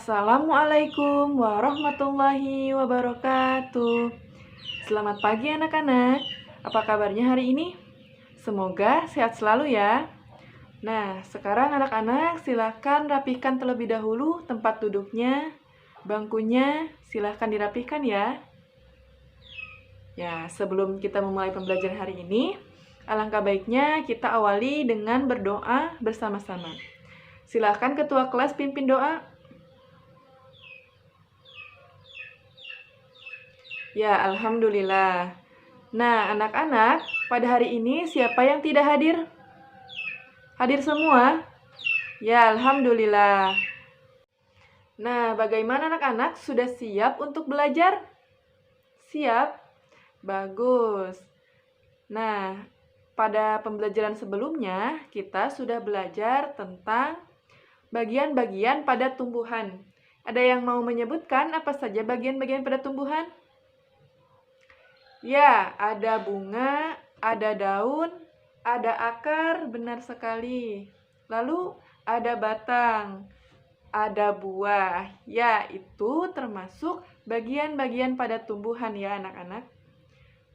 Assalamualaikum warahmatullahi wabarakatuh. Selamat pagi anak-anak. Apa kabarnya hari ini? Semoga sehat selalu ya. Nah, sekarang anak-anak silahkan rapihkan terlebih dahulu tempat duduknya, bangkunya silahkan dirapihkan ya. Ya, sebelum kita memulai pembelajaran hari ini, alangkah baiknya kita awali dengan berdoa bersama-sama. Silahkan ketua kelas pimpin doa. Ya, alhamdulillah. Nah, anak-anak, pada hari ini siapa yang tidak hadir? Hadir semua? Ya, alhamdulillah. Nah, bagaimana anak-anak? Sudah siap untuk belajar? Siap? Bagus. Nah, pada pembelajaran sebelumnya, kita sudah belajar tentang bagian-bagian pada tumbuhan. Ada yang mau menyebutkan apa saja bagian-bagian pada tumbuhan? Ya, ada bunga, ada daun, ada akar, benar sekali. Lalu ada batang, ada buah. Ya, itu termasuk bagian-bagian pada tumbuhan ya anak-anak.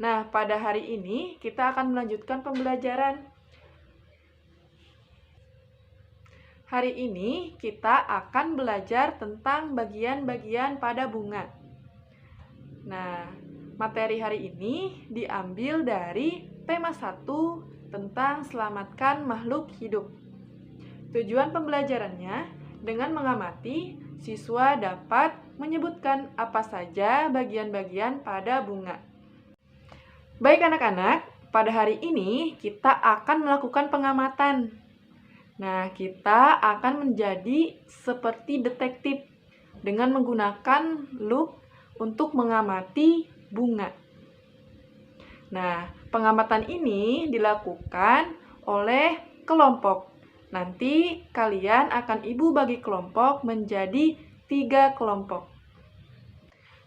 Nah, pada hari ini kita akan melanjutkan pembelajaran. Hari ini kita akan belajar tentang bagian-bagian pada bunga. Nah, materi hari ini diambil dari tema 1 tentang selamatkan makhluk hidup. Tujuan pembelajarannya, dengan mengamati, siswa dapat menyebutkan apa saja bagian-bagian pada bunga. Baik anak-anak, pada hari ini kita akan melakukan pengamatan. Nah, kita akan menjadi seperti detektif dengan menggunakan loop untuk mengamati bunga. Nah, pengamatan ini dilakukan oleh kelompok. Nanti kalian akan ibu bagi kelompok menjadi 3 kelompok.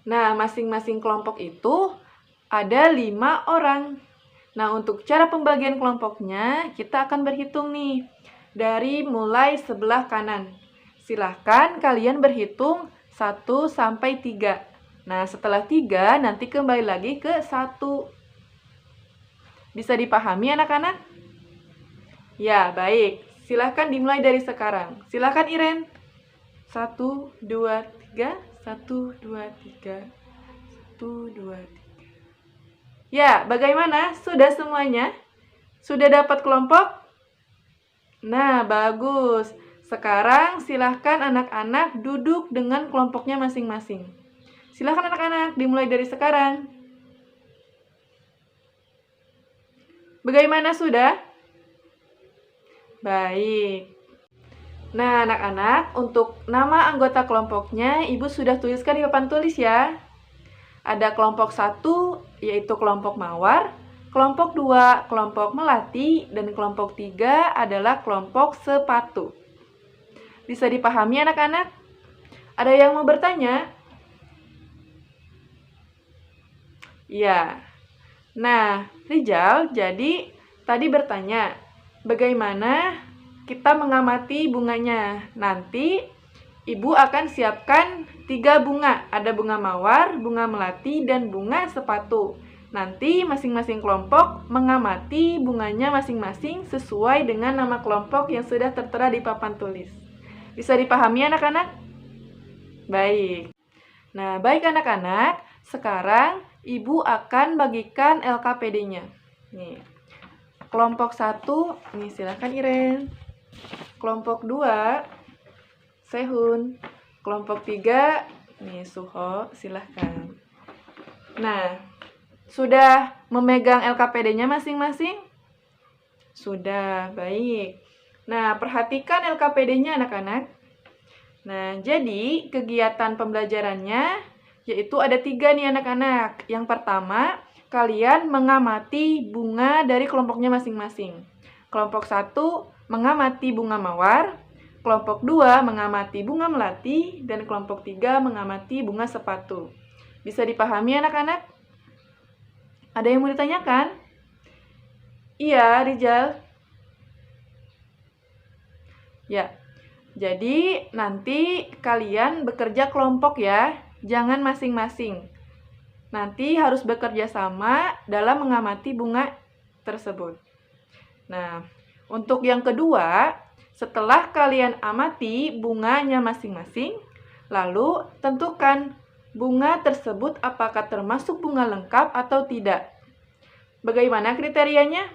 Nah, masing-masing kelompok itu ada 5 orang. Nah, untuk cara pembagian kelompoknya, kita akan berhitung nih. Dari mulai sebelah kanan. Silahkan kalian berhitung 1 sampai 3. Nah, setelah 3, nanti kembali lagi ke 1. Bisa dipahami anak-anak? Ya, baik. Silahkan dimulai dari sekarang. Silahkan Iren. 1, 2, 3. 1, 2, 3. 1, 2, 3. Ya, bagaimana? Sudah semuanya? Sudah dapat kelompok? Nah, bagus. Sekarang silahkan anak-anak duduk dengan kelompoknya masing-masing. Silahkan anak-anak, dimulai dari sekarang. Bagaimana sudah? Baik. Nah, anak-anak, untuk nama anggota kelompoknya, Ibu sudah tuliskan di papan tulis ya. Ada kelompok 1, yaitu kelompok mawar. Kelompok 2, kelompok melati. Dan kelompok 3 adalah kelompok sepatu. Bisa dipahami anak-anak? Ada yang mau bertanya? Ya. Nah, Rijal, jadi tadi bertanya, bagaimana kita mengamati bunganya? Nanti Ibu akan siapkan 3 bunga. Ada bunga mawar, bunga melati, dan bunga sepatu. Nanti masing-masing kelompok mengamati bunganya masing-masing sesuai dengan nama kelompok yang sudah tertera di papan tulis. Bisa dipahami anak-anak? Baik. Nah, baik anak-anak, sekarang Ibu akan bagikan LKPD-nya. Nih. Kelompok 1, nih silakan Iren. Kelompok 2, Sehun. Kelompok 3, nih Suho, silahkan. Nah, sudah memegang LKPD-nya masing-masing? Sudah, baik. Nah, perhatikan LKPD-nya anak-anak. Nah, jadi kegiatan pembelajarannya yaitu ada 3 nih anak-anak. Yang pertama, kalian mengamati bunga dari kelompoknya masing-masing. Kelompok 1 mengamati bunga mawar, kelompok 2 mengamati bunga melati, dan kelompok 3 mengamati bunga sepatu. Bisa dipahami anak-anak? Ada yang mau ditanyakan? Iya, Rijal. Ya. Jadi nanti kalian bekerja kelompok ya, jangan masing-masing. Nanti harus bekerja sama dalam mengamati bunga tersebut. Nah, untuk yang kedua, setelah kalian amati bunganya masing-masing, lalu tentukan bunga tersebut apakah termasuk bunga lengkap atau tidak. Bagaimana kriterianya?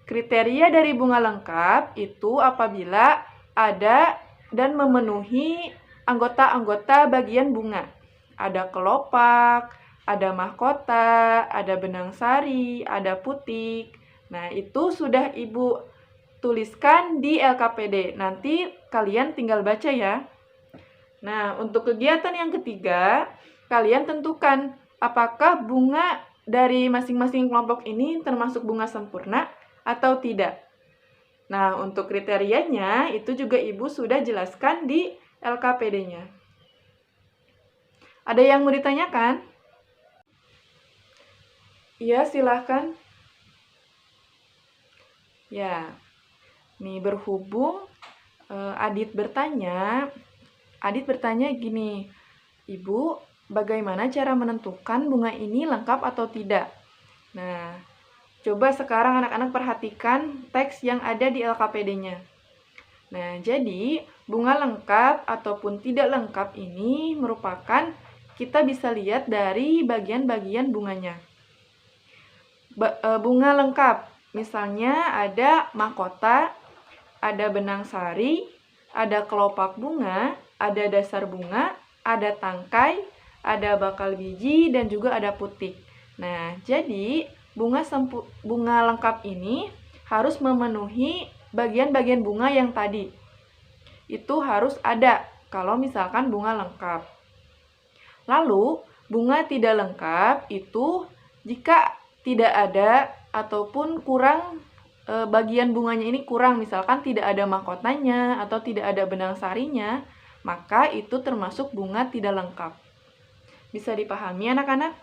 Kriteria dari bunga lengkap itu apabila ada dan memenuhi anggota-anggota bagian bunga. Ada kelopak, ada mahkota, ada benang sari, ada putik. Nah, itu sudah Ibu tuliskan di LKPD. Nanti kalian tinggal baca ya. Nah, untuk kegiatan yang ketiga, kalian tentukan apakah bunga dari masing-masing kelompok ini termasuk bunga sempurna atau tidak. Nah, untuk kriterianya itu juga Ibu sudah jelaskan di LKPD-nya. Ada yang mau ditanyakan? Iya, silahkan. Ya, nih berhubung Adit bertanya gini, Ibu, bagaimana cara menentukan bunga ini lengkap atau tidak? Nah, coba sekarang anak-anak perhatikan teks yang ada di LKPD-nya. Nah, jadi bunga lengkap ataupun tidak lengkap ini merupakan kita bisa lihat dari bagian-bagian bunganya. Bunga lengkap, misalnya ada mahkota, ada benang sari, ada kelopak bunga, ada dasar bunga, ada tangkai, ada bakal biji, dan juga ada putik. Nah, jadi bunga lengkap ini harus memenuhi bagian-bagian bunga yang tadi. Itu harus ada kalau misalkan bunga lengkap. Lalu, bunga tidak lengkap itu jika tidak ada ataupun kurang bagian bunganya ini kurang, misalkan tidak ada mahkotanya atau tidak ada benang sarinya, maka itu termasuk bunga tidak lengkap. Bisa dipahami anak-anak?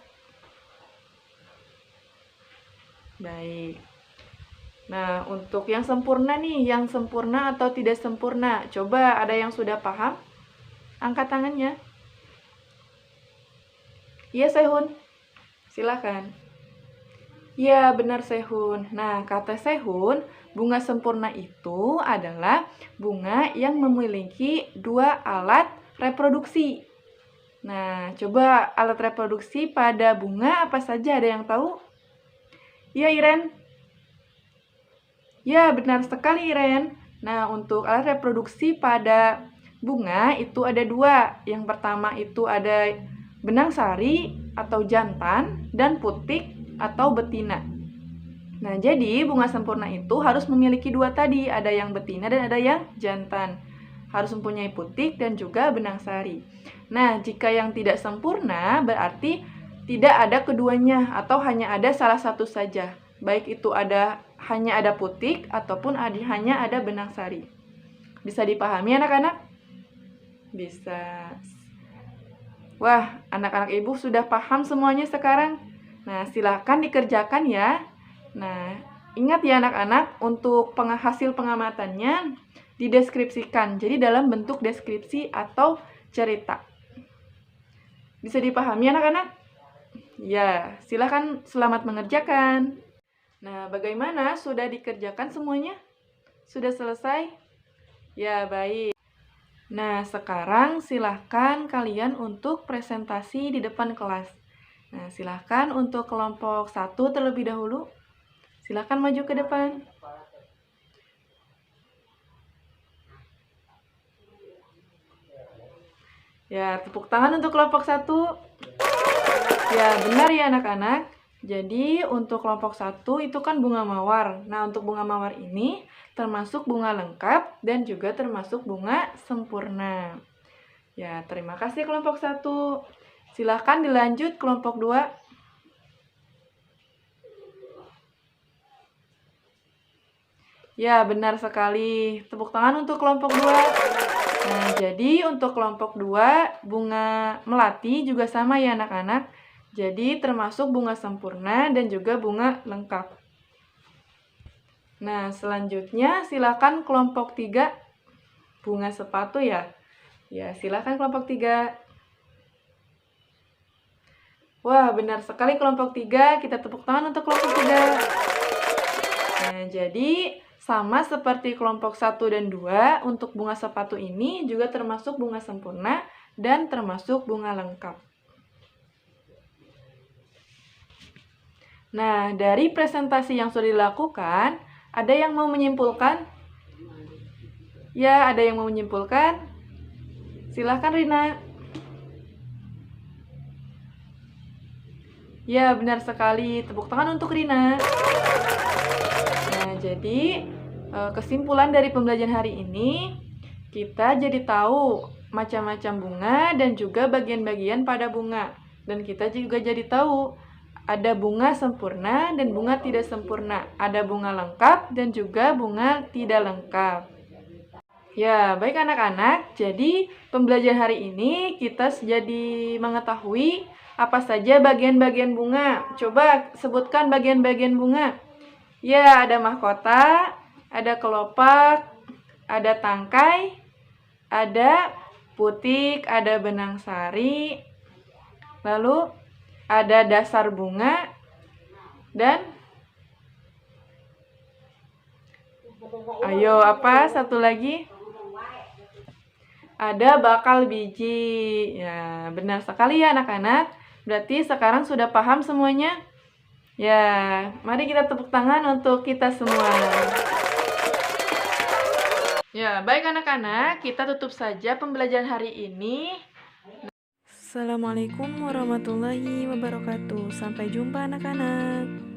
Baik. Nah, untuk yang sempurna nih, yang sempurna atau tidak sempurna, coba ada yang sudah paham? Angkat tangannya. Iya, Sehun. Silakan. Ya, benar Sehun. Nah, kata Sehun, bunga sempurna itu adalah bunga yang memiliki 2 alat reproduksi. Nah, coba alat reproduksi pada bunga apa saja, ada yang tahu? Ya, Iren. Ya, benar sekali Iren. Nah, untuk alat reproduksi pada bunga itu ada 2. Yang pertama itu ada benang sari atau jantan dan putik atau betina. Nah, jadi bunga sempurna itu harus memiliki 2 tadi, ada yang betina dan ada yang jantan. Harus mempunyai putik dan juga benang sari. Nah, jika yang tidak sempurna berarti tidak ada keduanya atau hanya ada salah satu saja. Baik itu hanya ada putik ataupun hanya ada benang sari. Bisa dipahami anak-anak? Bisa. Wah, anak-anak Ibu sudah paham semuanya sekarang? Nah, silakan dikerjakan ya. Nah, ingat ya anak-anak, untuk hasil pengamatannya dideskripsikan. Jadi dalam bentuk deskripsi atau cerita. Bisa dipahami anak-anak? Ya, silakan selamat mengerjakan. Nah, bagaimana? Sudah dikerjakan semuanya? Sudah selesai? Ya, baik. Nah, sekarang silahkan kalian untuk presentasi di depan kelas. Nah, silahkan untuk kelompok 1 terlebih dahulu. Silahkan maju ke depan. Ya, tepuk tangan untuk kelompok 1. Ya, benar ya anak-anak. Jadi, untuk kelompok 1 itu kan bunga mawar. Nah, untuk bunga mawar ini termasuk bunga lengkap dan juga termasuk bunga sempurna. Ya, terima kasih kelompok 1. Silahkan dilanjut kelompok 2. Ya, benar sekali. Tepuk tangan untuk kelompok 2. Nah, jadi untuk kelompok 2, bunga melati juga sama ya anak-anak. Jadi termasuk bunga sempurna dan juga bunga lengkap. Nah, selanjutnya silakan kelompok 3. bunga sepatu ya? Ya, silakan kelompok 3. Wah, benar sekali kelompok 3. Kita tepuk tangan untuk kelompok 3. Nah, jadi sama seperti kelompok 1 dan 2, untuk bunga sepatu ini juga termasuk bunga sempurna dan termasuk bunga lengkap. Nah, dari presentasi yang sudah dilakukan, ada yang mau menyimpulkan? Ya, ada yang mau menyimpulkan? Silahkan Rina. Ya, benar sekali. Tepuk tangan untuk Rina. Nah, jadi kesimpulan dari pembelajaran hari ini, kita jadi tahu macam-macam bunga dan juga bagian-bagian pada bunga. Dan kita juga jadi tahu ada bunga sempurna dan bunga tidak sempurna. Ada bunga lengkap dan juga bunga tidak lengkap. Ya, baik anak-anak. Jadi, pembelajaran hari ini kita jadi mengetahui apa saja bagian-bagian bunga. Coba sebutkan bagian-bagian bunga. Ya, ada mahkota, ada kelopak, ada tangkai, ada putik, ada benang sari, lalu ada dasar bunga, dan ayo apa satu lagi? Ada bakal biji. Ya, benar sekali ya anak-anak. Berarti sekarang sudah paham semuanya? Ya, mari kita tepuk tangan untuk kita semua. Ya, baik anak-anak, kita tutup saja pembelajaran hari ini. Assalamualaikum warahmatullahi wabarakatuh. Sampai jumpa anak-anak.